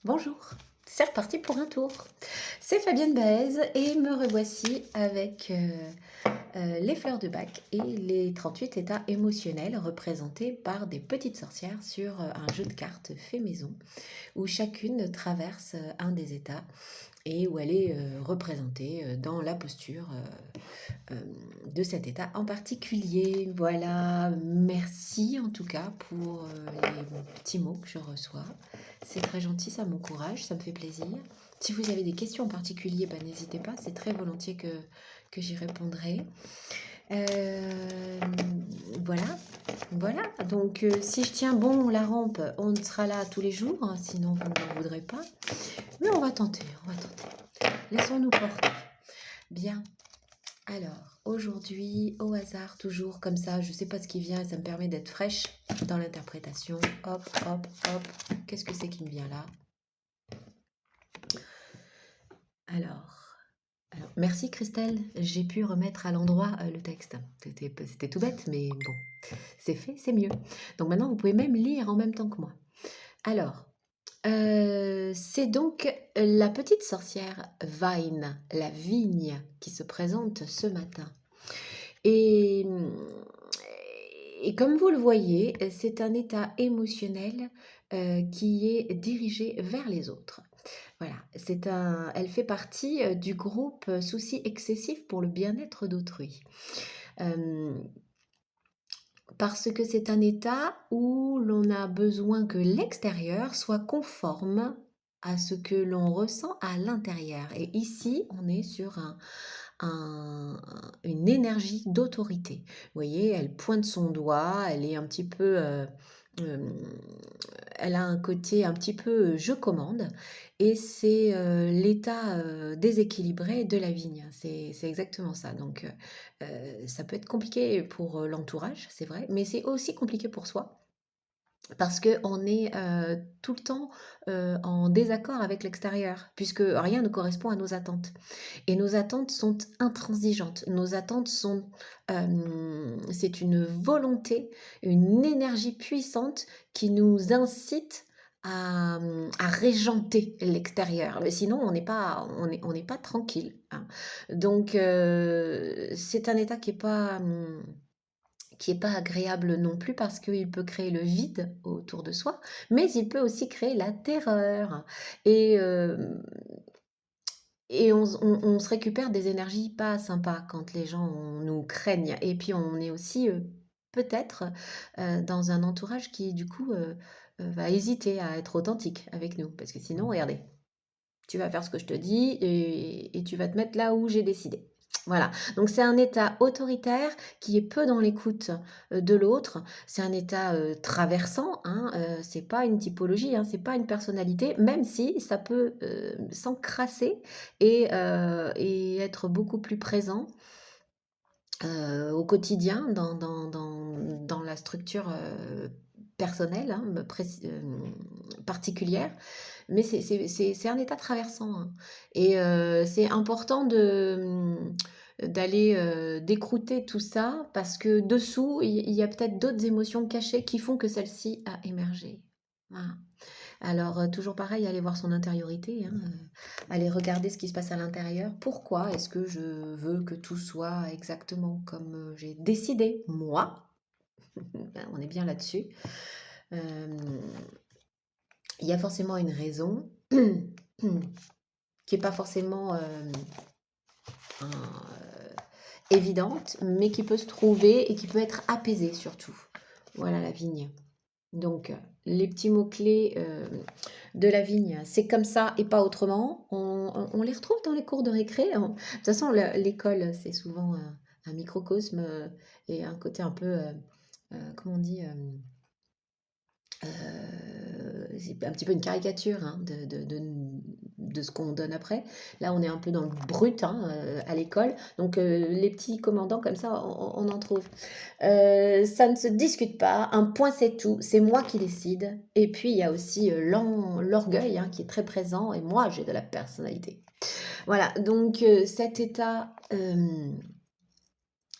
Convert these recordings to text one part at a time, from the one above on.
Bonjour, c'est reparti pour un tour. C'est Fabienne Baez et me revoici avec les fleurs de Bach et les 38 états émotionnels représentés par des petites sorcières sur un jeu de cartes fait maison où chacune traverse un des états et où elle est représentée dans la posture de cet état en particulier. Voilà, merci en tout cas pour les petits mots que je reçois. C'est très gentil, ça m'encourage, ça me fait plaisir. Si vous avez des questions en particulier, bah, n'hésitez pas, c'est très volontiers que j'y répondrai. Euh, voilà, voilà. Donc, si je tiens bon la rampe, on sera là tous les jours, hein, sinon vous n'en voudrez pas. Mais on va tenter, on va tenter. Laissons-nous porter. Bien. Alors, aujourd'hui, au hasard, toujours comme ça, je sais pas ce qui vient, ça me permet d'être fraîche dans l'interprétation. Hop, hop, hop. Qu'est-ce que c'est qui me vient là? Alors, merci Christelle, j'ai pu remettre à l'endroit le texte. C'était tout bête, mais bon, c'est fait, c'est mieux. Donc maintenant, vous pouvez même lire en même temps que moi. Alors, c'est donc la petite sorcière Vine, la vigne, qui se présente ce matin. Et, et comme vous le voyez, c'est un état émotionnel qui est dirigé vers les autres. Voilà, elle fait partie du groupe soucis excessifs pour le bien-être d'autrui. Euh, Parce que c'est un état où l'on a besoin que l'extérieur soit conforme à ce que l'on ressent à l'intérieur. Et ici, on est sur une énergie d'autorité. Vous voyez, elle pointe son doigt, elle est un petit peu... euh, elle a un côté un petit peu je commande et c'est l'état déséquilibré de la vigne. C'est exactement ça. Donc, ça peut être compliqué pour l'entourage, c'est vrai, mais c'est aussi compliqué pour soi. Parce qu'on est tout le temps en désaccord avec l'extérieur, puisque rien ne correspond à nos attentes. Et nos attentes sont intransigeantes. Nos attentes sont, c'est une volonté, une énergie puissante qui nous incite à régenter l'extérieur. Mais sinon, on n'est pas tranquille, hein. Donc, c'est un état qui est pas agréable non plus parce qu'il peut créer le vide autour de soi, mais il peut aussi créer la terreur. Et, euh, et on se récupère des énergies pas sympas quand les gens nous craignent. Et puis on est aussi peut-être dans un entourage qui du coup va hésiter à être authentique avec nous. Parce que sinon, regardez, tu vas faire ce que je te dis et tu vas te mettre là où j'ai décidé. Voilà, donc c'est un état autoritaire qui est peu dans l'écoute de l'autre, c'est un état traversant, hein, c'est pas une typologie, hein, c'est pas une personnalité, même si ça peut s'encrasser et être beaucoup plus présent au quotidien dans la structure personnelle, hein, particulière, mais c'est un état traversant, hein. Et c'est important d'aller d'écrouter tout ça parce que dessous, il y a peut-être d'autres émotions cachées qui font que celle-ci a émergé. Voilà. Alors, toujours pareil, aller voir son intériorité, hein, aller regarder ce qui se passe à l'intérieur. Pourquoi est-ce que je veux que tout soit exactement comme j'ai décidé, moi? Ben, on est bien là-dessus. Euh, Il y a forcément une raison qui n'est pas forcément évidente, mais qui peut se trouver et qui peut être apaisée surtout. Voilà la vigne. Donc, les petits mots-clés de la vigne, c'est comme ça et pas autrement. On les retrouve dans les cours de récré. De toute façon, l'école, c'est souvent un microcosme et un côté un peu, comment on dit, c'est un petit peu une caricature hein, de ce qu'on donne après. Là, on est un peu dans le brut hein, à l'école. Donc, les petits commandants comme ça, on en trouve. Ça ne se discute pas. Un point, c'est tout. C'est moi qui décide. Et puis, il y a aussi l'orgueil hein, qui est très présent. Et moi, j'ai de la personnalité. Voilà. Donc, cet état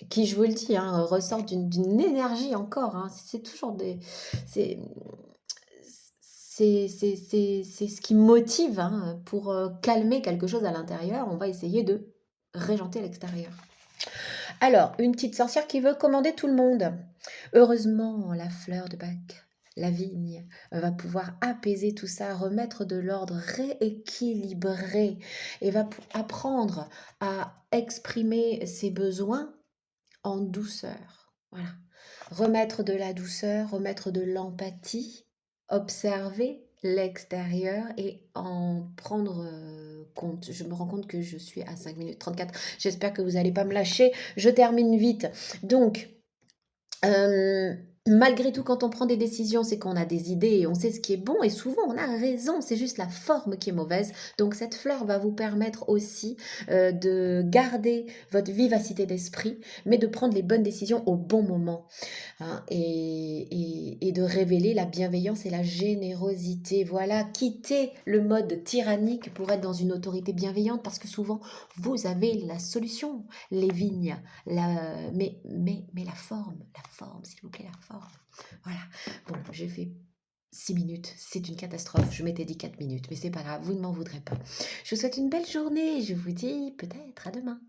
qui, je vous le dis, hein, ressort d'une énergie encore. Hein, c'est toujours des... C'est c'est ce qui motive, hein, pour, calmer quelque chose à l'intérieur, on va essayer de régenter l'extérieur. Alors, une petite sorcière qui veut commander tout le monde. Heureusement, la fleur de bac, la vigne, va pouvoir apaiser tout ça, remettre de l'ordre, rééquilibrer et va apprendre à exprimer ses besoins en douceur. Voilà. Remettre de la douceur, remettre de l'empathie, observer l'extérieur et en prendre compte. Je me rends compte que je suis à 5 minutes 34. J'espère que vous n'allez pas me lâcher. Je termine vite. Donc, malgré tout, quand on prend des décisions, c'est qu'on a des idées et on sait ce qui est bon et souvent on a raison, c'est juste la forme qui est mauvaise. Donc cette fleur va vous permettre aussi, de garder votre vivacité d'esprit, mais de prendre les bonnes décisions au bon moment, hein, et de révéler la bienveillance et la générosité. Voilà, quitter le mode tyrannique pour être dans une autorité bienveillante parce que souvent vous avez la solution, les vignes, mais la forme, s'il vous plaît, la forme. Voilà. Bon, j'ai fait 6 minutes, c'est une catastrophe. Je m'étais dit 4 minutes, mais c'est pas grave, vous ne m'en voudrez pas. Je vous souhaite une belle journée. Je vous dis peut-être à demain.